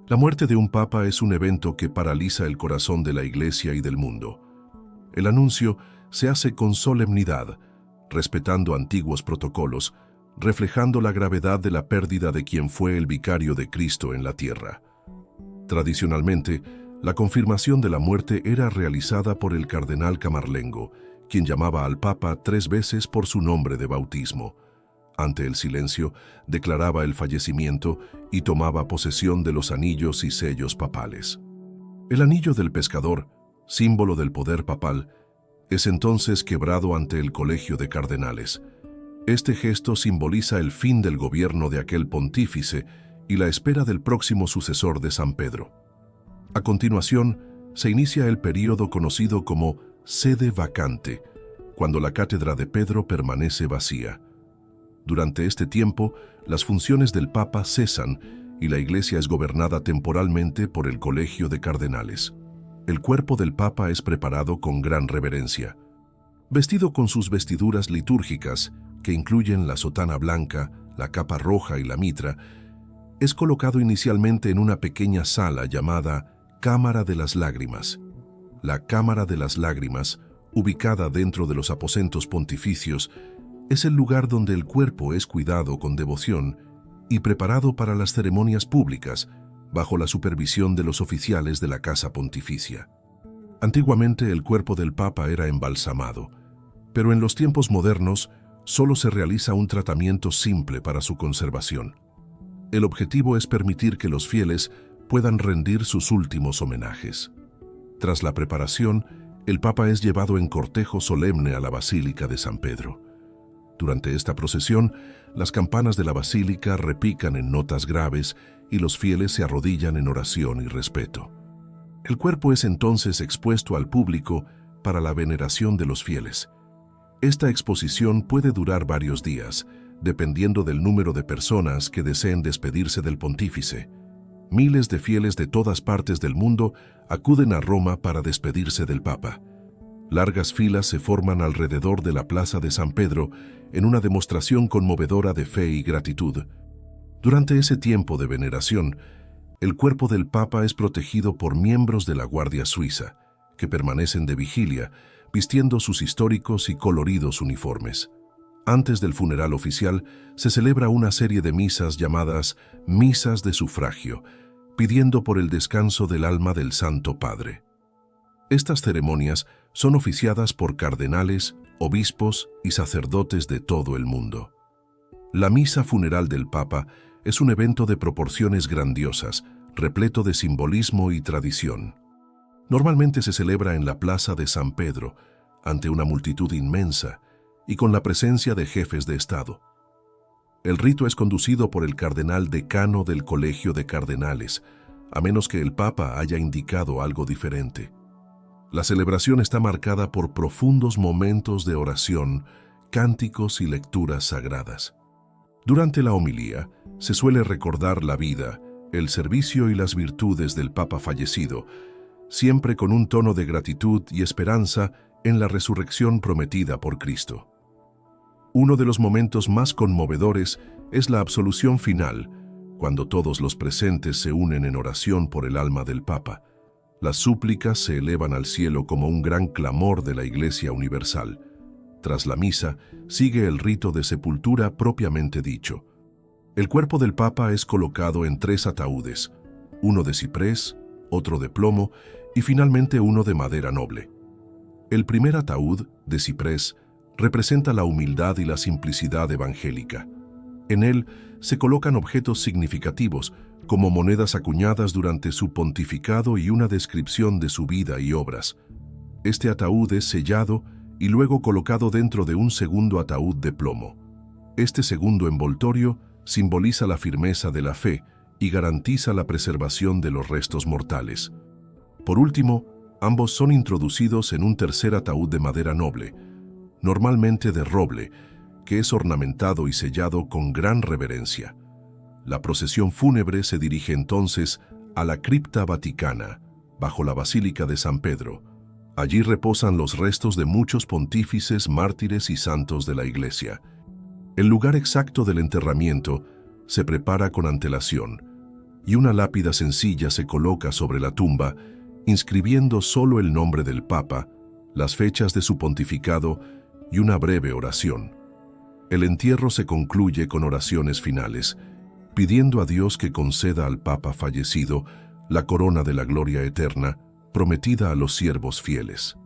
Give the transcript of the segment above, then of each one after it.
La muerte de un papa es un evento que paraliza el corazón de la Iglesia y del mundo. El anuncio se hace con solemnidad, respetando antiguos protocolos, reflejando la gravedad de la pérdida de quien fue el vicario de Cristo en la tierra. Tradicionalmente, la confirmación de la muerte era realizada por el cardenal Camarlengo, quien llamaba al papa 3 veces por su nombre de bautismo. Ante el silencio, declaraba el fallecimiento y tomaba posesión de los anillos y sellos papales. El anillo del pescador, símbolo del poder papal, es entonces quebrado ante el colegio de cardenales. Este gesto simboliza el fin del gobierno de aquel pontífice y la espera del próximo sucesor de San Pedro. A continuación, se inicia el período conocido como sede vacante, cuando la cátedra de Pedro permanece vacía. Durante este tiempo, las funciones del Papa cesan y la Iglesia es gobernada temporalmente por el Colegio de Cardenales. El cuerpo del Papa es preparado con gran reverencia. Vestido con sus vestiduras litúrgicas, que incluyen la sotana blanca, la capa roja y la mitra, es colocado inicialmente en una pequeña sala llamada Cámara de las Lágrimas. La Cámara de las Lágrimas, ubicada dentro de los aposentos pontificios, es el lugar donde el cuerpo es cuidado con devoción y preparado para las ceremonias públicas, bajo la supervisión de los oficiales de la Casa Pontificia. Antiguamente el cuerpo del Papa era embalsamado, pero en los tiempos modernos solo se realiza un tratamiento simple para su conservación. El objetivo es permitir que los fieles puedan rendir sus últimos homenajes. Tras la preparación, el Papa es llevado en cortejo solemne a la Basílica de San Pedro. Durante esta procesión, las campanas de la basílica repican en notas graves y los fieles se arrodillan en oración y respeto. El cuerpo es entonces expuesto al público para la veneración de los fieles. Esta exposición puede durar varios días, dependiendo del número de personas que deseen despedirse del pontífice. Miles de fieles de todas partes del mundo acuden a Roma para despedirse del Papa. Largas filas se forman alrededor de la Plaza de San Pedro en una demostración conmovedora de fe y gratitud. Durante ese tiempo de veneración, el cuerpo del Papa es protegido por miembros de la Guardia Suiza, que permanecen de vigilia, vistiendo sus históricos y coloridos uniformes. Antes del funeral oficial, se celebra una serie de misas llamadas misas de sufragio, pidiendo por el descanso del alma del Santo Padre. Estas ceremonias son oficiadas por cardenales, obispos y sacerdotes de todo el mundo. La misa funeral del Papa es un evento de proporciones grandiosas, repleto de simbolismo y tradición. Normalmente se celebra en la Plaza de San Pedro, ante una multitud inmensa y con la presencia de jefes de Estado. El rito es conducido por el cardenal decano del Colegio de Cardenales, a menos que el Papa haya indicado algo diferente. La celebración está marcada por profundos momentos de oración, cánticos y lecturas sagradas. Durante la homilía, se suele recordar la vida, el servicio y las virtudes del Papa fallecido, siempre con un tono de gratitud y esperanza en la resurrección prometida por Cristo. Uno de los momentos más conmovedores es la absolución final, cuando todos los presentes se unen en oración por el alma del Papa. Las súplicas se elevan al cielo como un gran clamor de la Iglesia universal. Tras la misa, sigue el rito de sepultura propiamente dicho. El cuerpo del Papa es colocado en 3 ataúdes, uno de ciprés, otro de plomo y finalmente uno de madera noble. El primer ataúd, de ciprés, representa la humildad y la simplicidad evangélica. En él se colocan objetos significativos, como monedas acuñadas durante su pontificado y una descripción de su vida y obras. Este ataúd es sellado y luego colocado dentro de un segundo ataúd de plomo. Este segundo envoltorio simboliza la firmeza de la fe y garantiza la preservación de los restos mortales. Por último, ambos son introducidos en un tercer ataúd de madera noble, normalmente de roble, que es ornamentado y sellado con gran reverencia. La procesión fúnebre se dirige entonces a la cripta vaticana, bajo la Basílica de San Pedro. Allí reposan los restos de muchos pontífices, mártires y santos de la Iglesia. El lugar exacto del enterramiento se prepara con antelación, y una lápida sencilla se coloca sobre la tumba, inscribiendo solo el nombre del Papa, las fechas de su pontificado y una breve oración. El entierro se concluye con oraciones finales, pidiendo a Dios que conceda al Papa fallecido la corona de la gloria eterna prometida a los siervos fieles.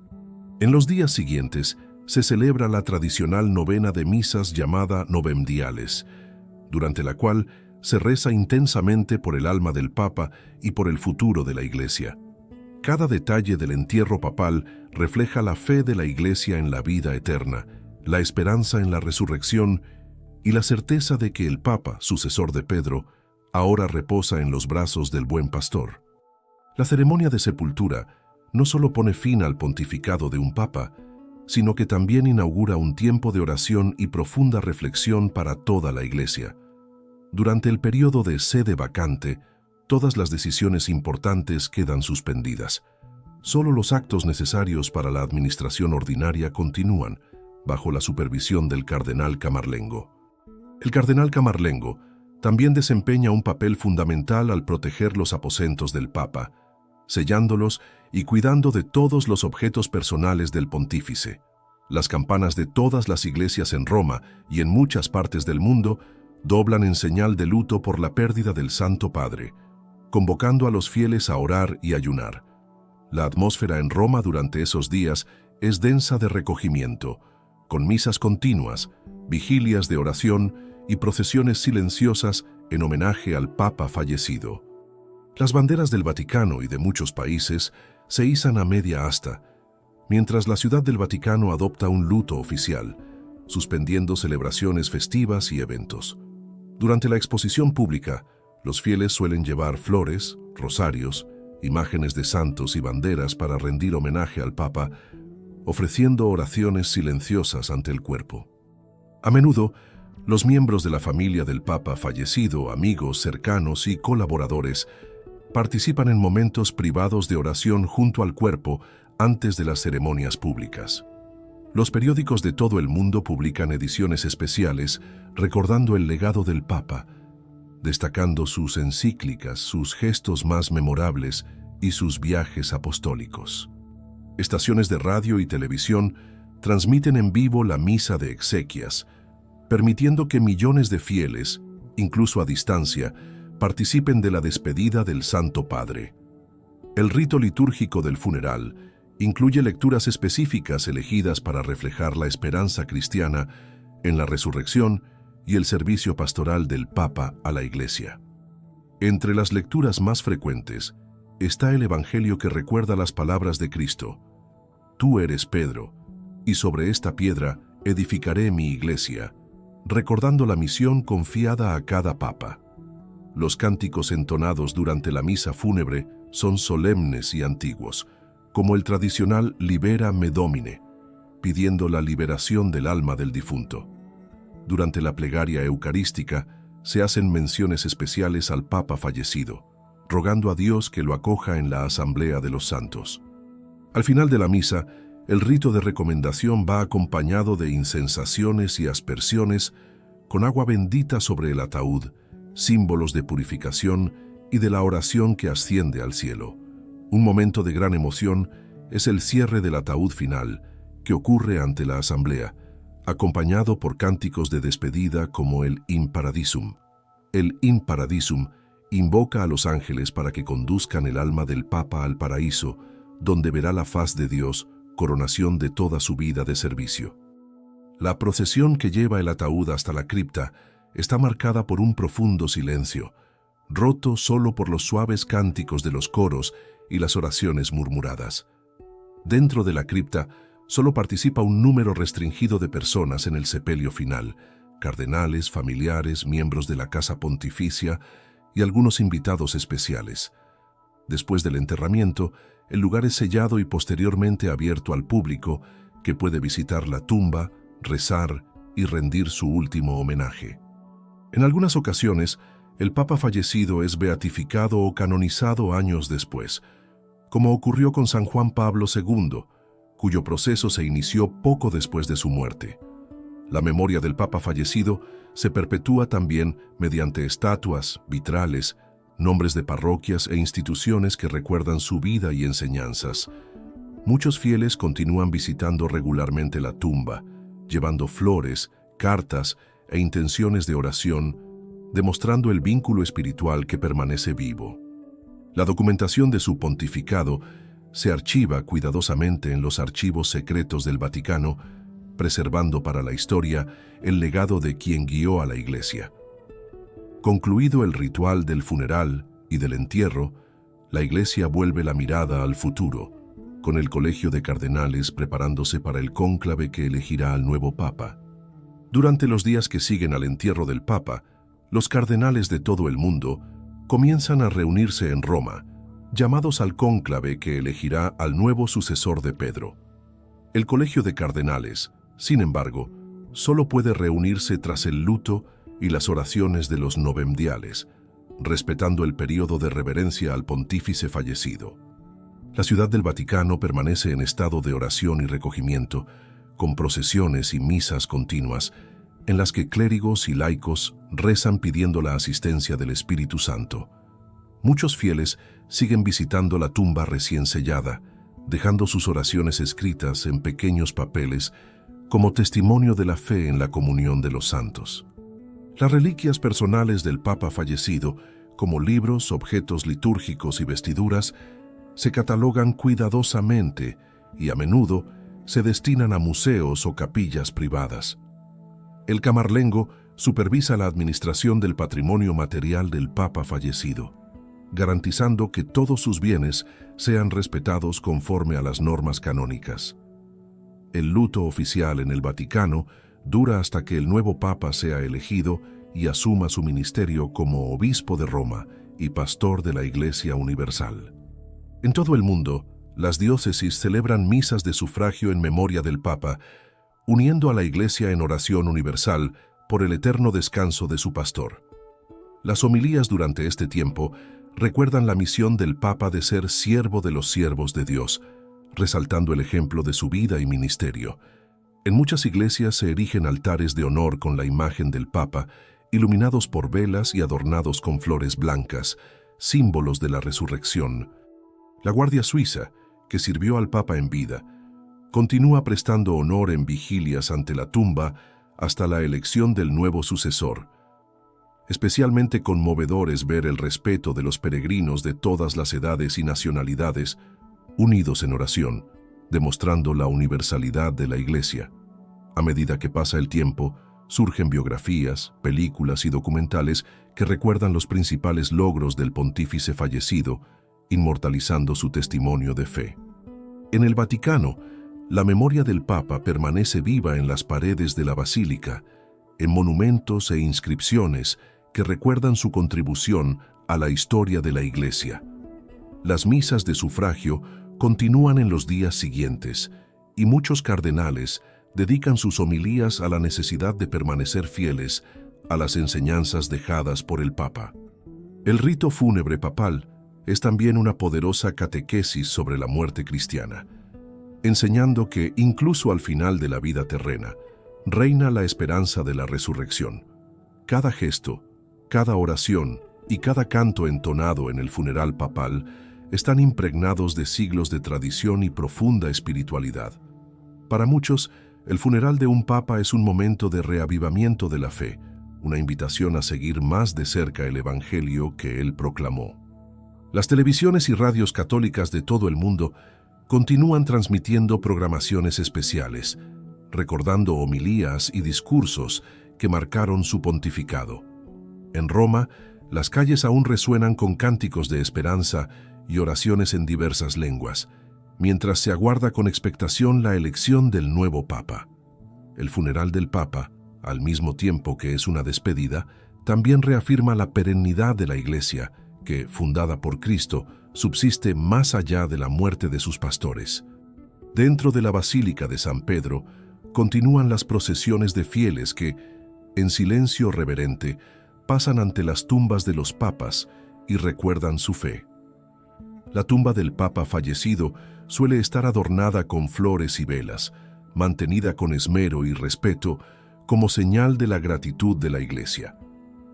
En los días siguientes se celebra la tradicional novena de misas llamada Novemdiales, durante la cual se reza intensamente por el alma del Papa y por el futuro de la Iglesia. Cada detalle del entierro papal refleja la fe de la Iglesia en la vida eterna, la esperanza en la resurrección y la certeza de que el Papa, sucesor de Pedro, ahora reposa en los brazos del buen pastor. La ceremonia de sepultura no solo pone fin al pontificado de un Papa, sino que también inaugura un tiempo de oración y profunda reflexión para toda la Iglesia. Durante el periodo de sede vacante, todas las decisiones importantes quedan suspendidas. Solo los actos necesarios para la administración ordinaria continúan, bajo la supervisión del cardenal Camarlengo. El cardenal Camarlengo también desempeña un papel fundamental al proteger los aposentos del Papa, sellándolos y cuidando de todos los objetos personales del pontífice. Las campanas de todas las iglesias en Roma y en muchas partes del mundo doblan en señal de luto por la pérdida del Santo Padre, convocando a los fieles a orar y ayunar. La atmósfera en Roma durante esos días es densa de recogimiento, con misas continuas, vigilias de oración y procesiones silenciosas en homenaje al Papa fallecido. Las banderas del Vaticano y de muchos países se izan a media asta, mientras la Ciudad del Vaticano adopta un luto oficial, suspendiendo celebraciones festivas y eventos. Durante la exposición pública, los fieles suelen llevar flores, rosarios, imágenes de santos y banderas para rendir homenaje al Papa, ofreciendo oraciones silenciosas ante el cuerpo. A menudo, los miembros de la familia del Papa fallecido, amigos cercanos y colaboradores, participan en momentos privados de oración junto al cuerpo antes de las ceremonias públicas. Los periódicos de todo el mundo publican ediciones especiales recordando el legado del Papa, destacando sus encíclicas, sus gestos más memorables y sus viajes apostólicos. Estaciones de radio y televisión transmiten en vivo la misa de exequias, permitiendo que millones de fieles, incluso a distancia, participen de la despedida del Santo Padre. El rito litúrgico del funeral incluye lecturas específicas elegidas para reflejar la esperanza cristiana en la resurrección y el servicio pastoral del Papa a la Iglesia. Entre las lecturas más frecuentes está el Evangelio que recuerda las palabras de Cristo: «Tú eres Pedro, y sobre esta piedra edificaré mi Iglesia», recordando la misión confiada a cada Papa. Los cánticos entonados durante la misa fúnebre son solemnes y antiguos, como el tradicional Libera me Domine, pidiendo la liberación del alma del difunto. Durante la plegaria eucarística se hacen menciones especiales al Papa fallecido, rogando a Dios que lo acoja en la asamblea de los santos. Al final de la misa, el rito de recomendación va acompañado de incensaciones y aspersiones con agua bendita sobre el ataúd, símbolos de purificación y de la oración que asciende al cielo. Un momento de gran emoción es el cierre del ataúd final, que ocurre ante la asamblea, acompañado por cánticos de despedida como el In Paradisum. El In Paradisum invoca a los ángeles para que conduzcan el alma del Papa al paraíso, donde verá la faz de Dios, coronación de toda su vida de servicio. La procesión que lleva el ataúd hasta la cripta está marcada por un profundo silencio, roto solo por los suaves cánticos de los coros y las oraciones murmuradas. Dentro de la cripta solo participa un número restringido de personas en el sepelio final: cardenales, familiares, miembros de la Casa Pontificia y algunos invitados especiales. Después del enterramiento, el lugar es sellado y posteriormente abierto al público, que puede visitar la tumba, rezar y rendir su último homenaje. En algunas ocasiones, el Papa fallecido es beatificado o canonizado años después, como ocurrió con San Juan Pablo II, cuyo proceso se inició poco después de su muerte. La memoria del Papa fallecido se perpetúa también mediante estatuas, vitrales, nombres de parroquias e instituciones que recuerdan su vida y enseñanzas. Muchos fieles continúan visitando regularmente la tumba, llevando flores, cartas e intenciones de oración, demostrando el vínculo espiritual que permanece vivo. La documentación de su pontificado se archiva cuidadosamente en los archivos secretos del Vaticano, preservando para la historia el legado de quien guió a la Iglesia. Concluido el ritual del funeral y del entierro, la Iglesia vuelve la mirada al futuro, con el Colegio de Cardenales preparándose para el cónclave que elegirá al nuevo Papa. Durante los días que siguen al entierro del Papa, los cardenales de todo el mundo comienzan a reunirse en Roma, llamados al cónclave que elegirá al nuevo sucesor de Pedro. El Colegio de Cardenales, sin embargo, solo puede reunirse tras el luto y las oraciones de los novendiales, respetando el período de reverencia al pontífice fallecido. La Ciudad del Vaticano permanece en estado de oración y recogimiento, con procesiones y misas continuas, en las que clérigos y laicos rezan pidiendo la asistencia del Espíritu Santo. Muchos fieles siguen visitando la tumba recién sellada, dejando sus oraciones escritas en pequeños papeles como testimonio de la fe en la comunión de los santos. Las reliquias personales del Papa fallecido, como libros, objetos litúrgicos y vestiduras, se catalogan cuidadosamente y a menudo se destinan a museos o capillas privadas. El camarlengo supervisa la administración del patrimonio material del Papa fallecido, garantizando que todos sus bienes sean respetados conforme a las normas canónicas. El luto oficial en el Vaticano dura hasta que el nuevo Papa sea elegido y asuma su ministerio como obispo de Roma y pastor de la Iglesia Universal. En todo el mundo, las diócesis celebran misas de sufragio en memoria del Papa, uniendo a la Iglesia en oración universal por el eterno descanso de su pastor. Las homilías durante este tiempo recuerdan la misión del Papa de ser siervo de los siervos de Dios, resaltando el ejemplo de su vida y ministerio. En muchas iglesias se erigen altares de honor con la imagen del Papa, iluminados por velas y adornados con flores blancas, símbolos de la resurrección. La Guardia Suiza, que sirvió al Papa en vida, continúa prestando honor en vigilias ante la tumba hasta la elección del nuevo sucesor. Especialmente conmovedor es ver el respeto de los peregrinos de todas las edades y nacionalidades, unidos en oración, demostrando la universalidad de la Iglesia. A medida que pasa el tiempo, surgen biografías, películas y documentales que recuerdan los principales logros del pontífice fallecido, inmortalizando su testimonio de fe. En el Vaticano, la memoria del Papa permanece viva en las paredes de la basílica, en monumentos e inscripciones que recuerdan su contribución a la historia de la Iglesia. Las misas de sufragio continúan en los días siguientes, y muchos cardenales dedican sus homilías a la necesidad de permanecer fieles a las enseñanzas dejadas por el Papa. El rito fúnebre papal es también una poderosa catequesis sobre la muerte cristiana, enseñando que, incluso al final de la vida terrena, reina la esperanza de la resurrección. Cada gesto, cada oración y cada canto entonado en el funeral papal están impregnados de siglos de tradición y profunda espiritualidad. Para muchos, el funeral de un papa es un momento de reavivamiento de la fe, una invitación a seguir más de cerca el evangelio que él proclamó. Las televisiones y radios católicas de todo el mundo continúan transmitiendo programaciones especiales, recordando homilías y discursos que marcaron su pontificado. En Roma, las calles aún resuenan con cánticos de esperanza y oraciones en diversas lenguas, mientras se aguarda con expectación la elección del nuevo Papa. El funeral del Papa, al mismo tiempo que es una despedida, también reafirma la perennidad de la Iglesia, que, fundada por Cristo, subsiste más allá de la muerte de sus pastores. Dentro de la Basílica de San Pedro, continúan las procesiones de fieles que, en silencio reverente, pasan ante las tumbas de los papas y recuerdan su fe. La tumba del Papa fallecido suele estar adornada con flores y velas, mantenida con esmero y respeto como señal de la gratitud de la Iglesia.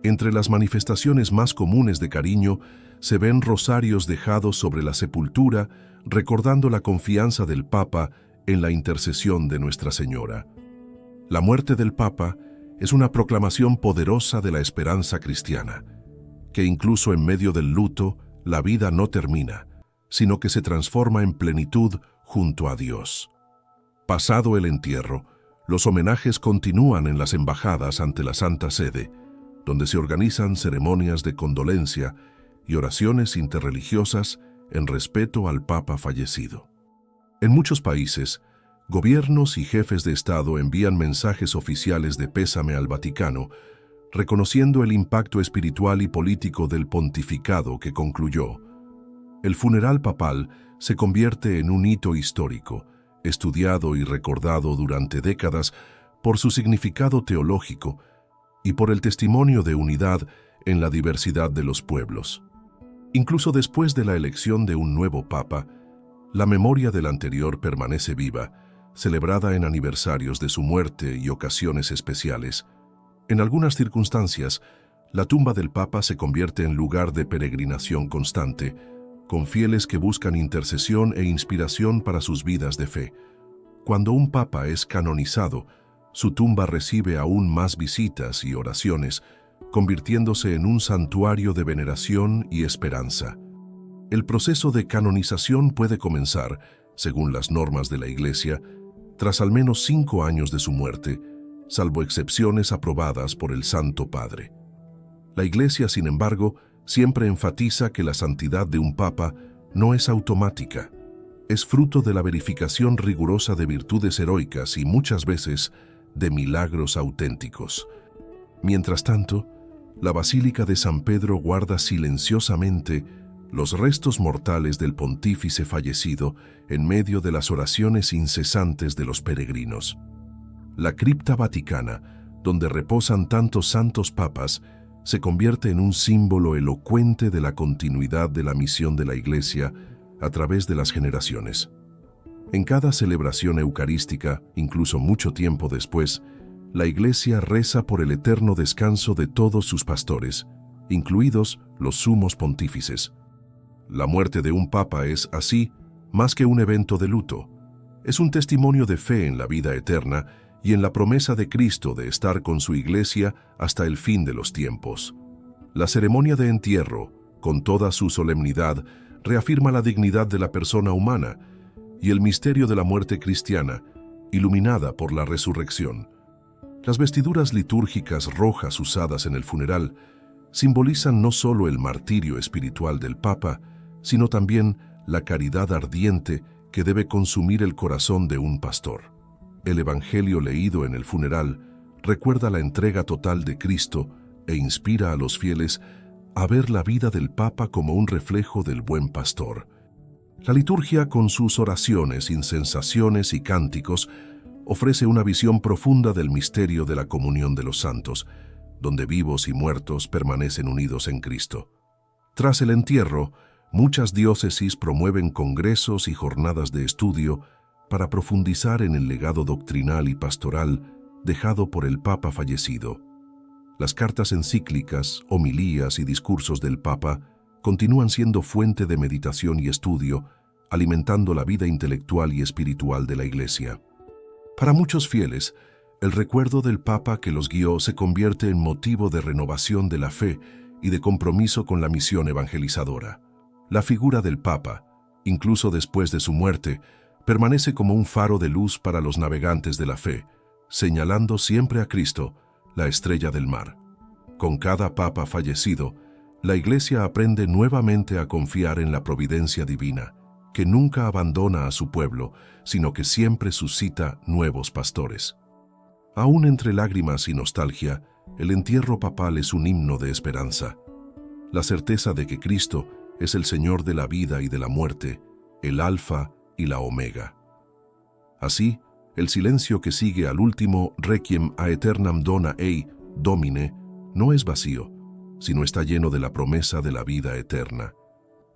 Entre las manifestaciones más comunes de cariño se ven rosarios dejados sobre la sepultura, recordando la confianza del Papa en la intercesión de Nuestra Señora. La muerte del Papa es una proclamación poderosa de la esperanza cristiana, que incluso en medio del luto, la vida no termina, sino que se transforma en plenitud junto a Dios. Pasado el entierro, los homenajes continúan en las embajadas ante la Santa Sede, donde se organizan ceremonias de condolencia y oraciones interreligiosas en respeto al Papa fallecido. En muchos países, gobiernos y jefes de Estado envían mensajes oficiales de pésame al Vaticano, reconociendo el impacto espiritual y político del pontificado que concluyó. El funeral papal se convierte en un hito histórico, estudiado y recordado durante décadas por su significado teológico y por el testimonio de unidad en la diversidad de los pueblos. Incluso después de la elección de un nuevo papa, la memoria del anterior permanece viva, celebrada en aniversarios de su muerte y ocasiones especiales. En algunas circunstancias, la tumba del Papa se convierte en lugar de peregrinación constante, con fieles que buscan intercesión e inspiración para sus vidas de fe. Cuando un Papa es canonizado, su tumba recibe aún más visitas y oraciones, convirtiéndose en un santuario de veneración y esperanza. El proceso de canonización puede comenzar, según las normas de la Iglesia, tras al menos 5 años de su muerte, salvo excepciones aprobadas por el Santo Padre. La Iglesia, sin embargo, siempre enfatiza que la santidad de un papa no es automática. Es fruto de la verificación rigurosa de virtudes heroicas y muchas veces de milagros auténticos. Mientras tanto, la Basílica de San Pedro guarda silenciosamente los restos mortales del pontífice fallecido en medio de las oraciones incesantes de los peregrinos. La cripta vaticana, donde reposan tantos santos papas, se convierte en un símbolo elocuente de la continuidad de la misión de la Iglesia a través de las generaciones. En cada celebración eucarística, incluso mucho tiempo después, la Iglesia reza por el eterno descanso de todos sus pastores, incluidos los sumos pontífices. La muerte de un papa es, así, más que un evento de luto. Es un testimonio de fe en la vida eterna y en la promesa de Cristo de estar con su Iglesia hasta el fin de los tiempos. La ceremonia de entierro, con toda su solemnidad, reafirma la dignidad de la persona humana y el misterio de la muerte cristiana, iluminada por la resurrección. Las vestiduras litúrgicas rojas usadas en el funeral simbolizan no solo el martirio espiritual del Papa, sino también la caridad ardiente que debe consumir el corazón de un pastor. El Evangelio leído en el funeral recuerda la entrega total de Cristo e inspira a los fieles a ver la vida del Papa como un reflejo del buen pastor. La liturgia, con sus oraciones, incensaciones y cánticos, ofrece una visión profunda del misterio de la comunión de los santos, donde vivos y muertos permanecen unidos en Cristo. Tras el entierro, muchas diócesis promueven congresos y jornadas de estudio para profundizar en el legado doctrinal y pastoral dejado por el Papa fallecido. Las cartas encíclicas, homilías y discursos del Papa continúan siendo fuente de meditación y estudio, alimentando la vida intelectual y espiritual de la Iglesia. Para muchos fieles, el recuerdo del Papa que los guió se convierte en motivo de renovación de la fe y de compromiso con la misión evangelizadora. La figura del Papa, incluso después de su muerte, permanece como un faro de luz para los navegantes de la fe, señalando siempre a Cristo, la estrella del mar. Con cada Papa fallecido, la Iglesia aprende nuevamente a confiar en la providencia divina, que nunca abandona a su pueblo, sino que siempre suscita nuevos pastores. Aún entre lágrimas y nostalgia, el entierro papal es un himno de esperanza. La certeza de que Cristo es el Señor de la vida y de la muerte, el Alfa y la Omega. Así, el silencio que sigue al último Requiem aeternam dona ei, Domine, no es vacío, sino está lleno de la promesa de la vida eterna.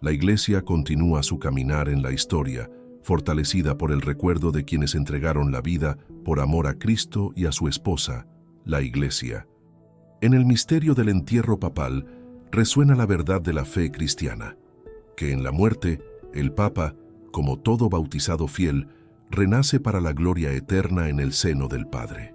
La Iglesia continúa su caminar en la historia, fortalecida por el recuerdo de quienes entregaron la vida por amor a Cristo y a su esposa, la Iglesia. En el misterio del entierro papal resuena la verdad de la fe cristiana, que en la muerte, el Papa, como todo bautizado fiel, renace para la gloria eterna en el seno del Padre.